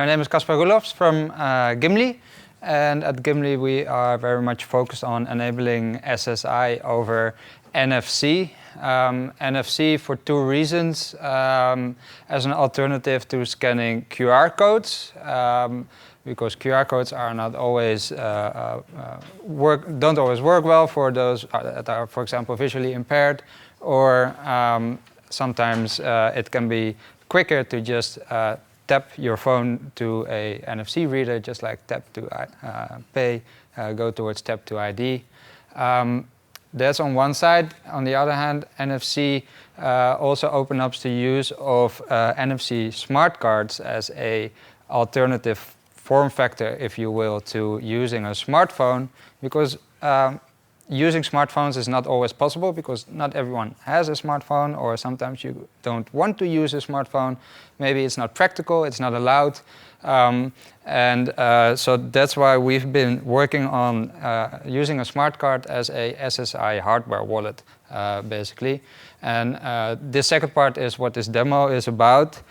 My name is Caspar from Gimli, and at Gimli we are very much focused on enabling SSI over NFC. NFC for two reasons: as an alternative to scanning QR codes, because QR codes are not always don't always work well for those that are, for example, visually impaired, or sometimes it can be quicker to just tap your phone to a NFC reader, just like tap to pay, go towards tap to ID. That's on one side. On the other hand, NFC also opens up the use of NFC smart cards as a alternative form factor, if you will, to using a smartphone, because using smartphones is not always possible, because not everyone has a smartphone, or sometimes you don't want to use a smartphone. Maybe it's not practical, it's not allowed. So that's why we've been working on using a smart card as a SSI hardware wallet, basically. And the second part is what this demo is about.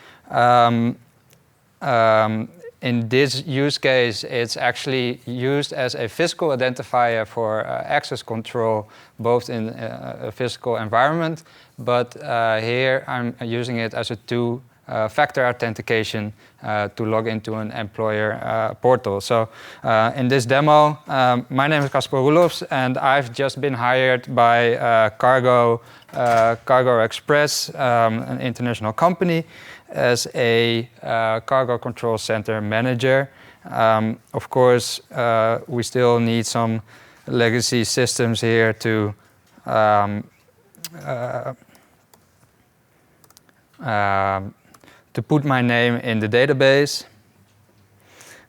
In this use case, it's actually used as a physical identifier for access control, both in a physical environment, but here I'm using it as a two-factor authentication to log into an employer portal. So in this demo, my name is Caspar, and I've just been hired by Cargo Express, an international company, as a cargo control center manager. Of course, we still need some legacy systems here to put my name in the database.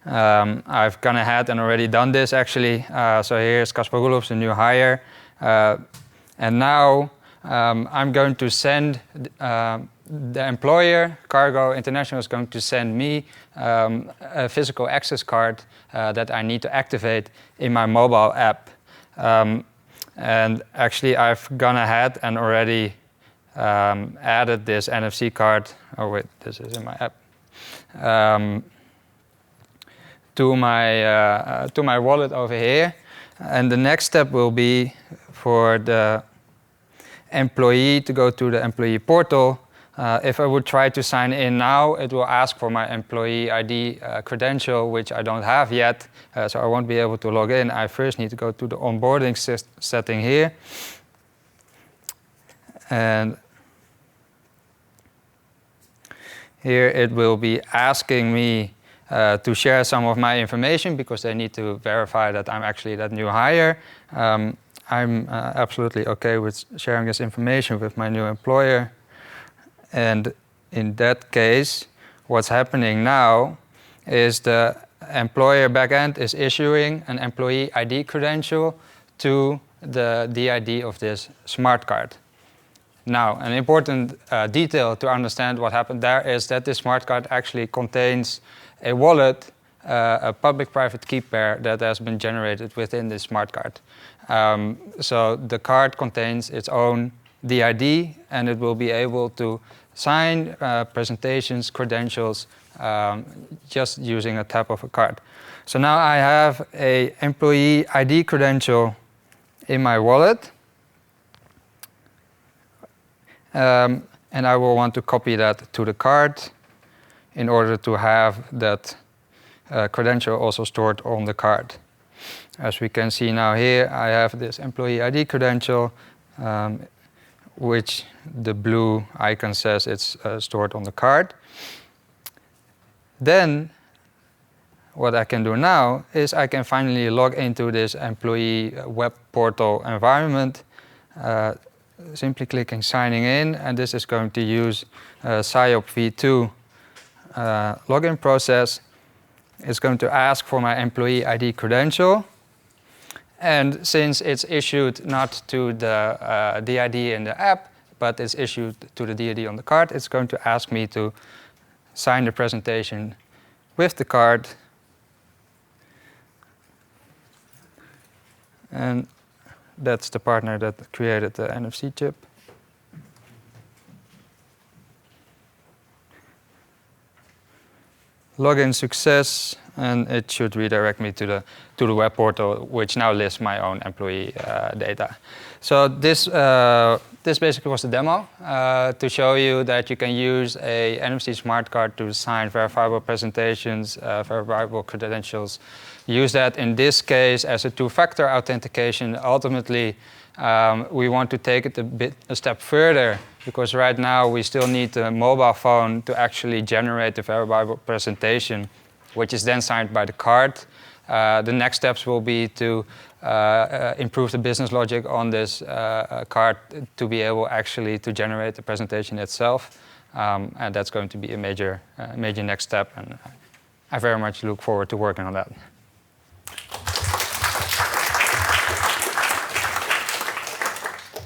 I've gone ahead and already done this, actually. So here's Caspar, the new hire. And now I'm going to send the employer, Cargo International, is going to send me a physical access card that I need to activate in my mobile app. And actually, I've gone ahead and already added this NFC card. Oh wait, this is in my app. To my wallet over here. And the next step will be for the employee to go to the employee portal. If I would try to sign in now, it will ask for my employee ID credential, which I don't have yet, so I won't be able to log in. I first need to go to the onboarding setting here. And here it will be asking me to share some of my information, because they need to verify that I'm actually that new hire. I'm absolutely okay with sharing this information with my new employer. And in that case, what's happening now is the employer backend is issuing an employee ID credential to the DID of this smart card. Now, an important detail to understand what happened there is that this smart card actually contains a wallet, a public-private key pair that has been generated within this smart card. So the card contains its own DID, and it will be able to sign presentations, credentials, just using a tap of a card. So now I have an employee ID credential in my wallet, and I will want to copy that to the card in order to have that credential also stored on the card. As we can see now here, I have this employee ID credential, which the blue icon says it's stored on the card. Then what I can do now is I can finally log into this employee web portal environment, simply clicking signing in, and this is going to use SIOP v2 login process. It's going to ask for my employee ID credential. And since it's issued not to the DID in the app, but it's issued to the DID on the card, it's going to ask me to sign the presentation with the card. And that's the partner that created the NFC chip. login success, and it should redirect me to the web portal, which now lists my own employee data. So this basically was the demo to show you that you can use a NFC smart card to sign verifiable presentations, verifiable credentials. Use that in this case as a two-factor authentication. Ultimately, we want to take it a step further, because right now we still need the mobile phone to actually generate the verifiable presentation, which is then signed by the card. The next steps will be to improve the business logic on this card to be able actually to generate the presentation itself. And that's going to be a major next step, and I very much look forward to working on that.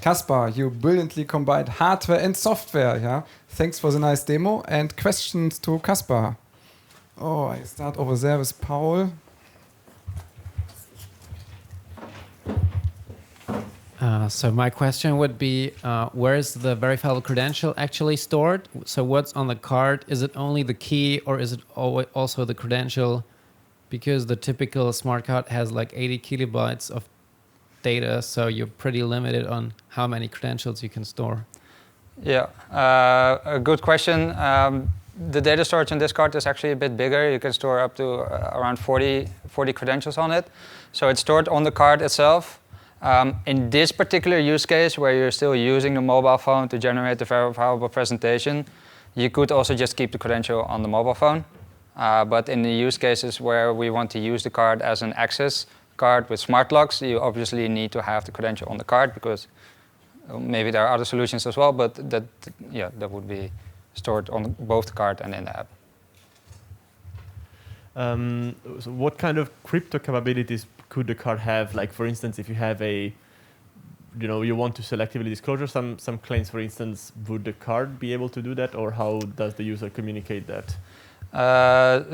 Caspar, you brilliantly combined hardware and software. Yeah, thanks for the nice demo. And questions to Caspar. Oh, I start over there with Paul. So my question would be, where is the verifiable credential actually stored? So what's on the card? Is it only the key, or is it also the credential? Because the typical smart card has like 80 kilobytes of data, so you're pretty limited on how many credentials you can store. Yeah, a good question. The data storage in this card is actually a bit bigger. You can store up to around 40 credentials on it. So it's stored on the card itself. In this particular use case, where you're still using the mobile phone to generate the verifiable presentation, you could also just keep the credential on the mobile phone. But in the use cases where we want to use the card as an access card with smart locks, you obviously need to have the credential on the card, because maybe there are other solutions as well, but that would be stored on both the card and in the app. So what kind of crypto capabilities could the card have? Like, for instance, if you have you want to selectively disclosure some claims, for instance, would the card be able to do that, or how does the user communicate that?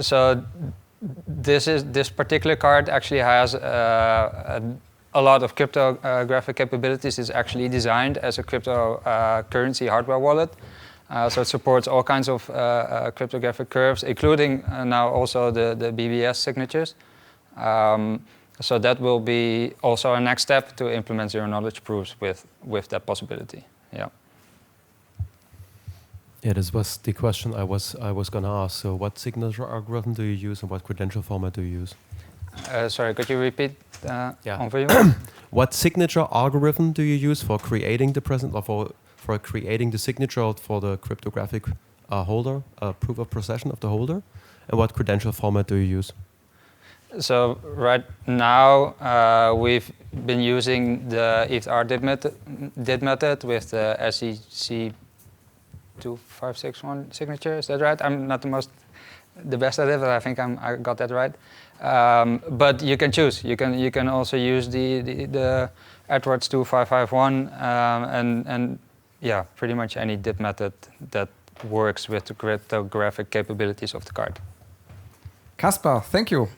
So this particular card actually has a lot of cryptographic capabilities. It's actually designed as a cryptocurrency hardware wallet. So it supports all kinds of cryptographic curves, including now also the BBS signatures. So that will be also a next step to implement zero-knowledge proofs with that possibility. Yeah. Yeah, this was the question I was going to ask. So what signature algorithm do you use, and what credential format do you use? Sorry, could you repeat on for you? What signature algorithm do you use for creating the present, or for creating the signature for the cryptographic holder, proof of possession of the holder? And what credential format do you use? So right now we've been using the ETH-R DID method with the SEC-2561 signature. Is that right? I'm not the best at it, but I think I got that right. But you can choose. You can also use the Edwards 2551 and yeah, pretty much any DID method that works with the cryptographic capabilities of the card. Caspar, thank you.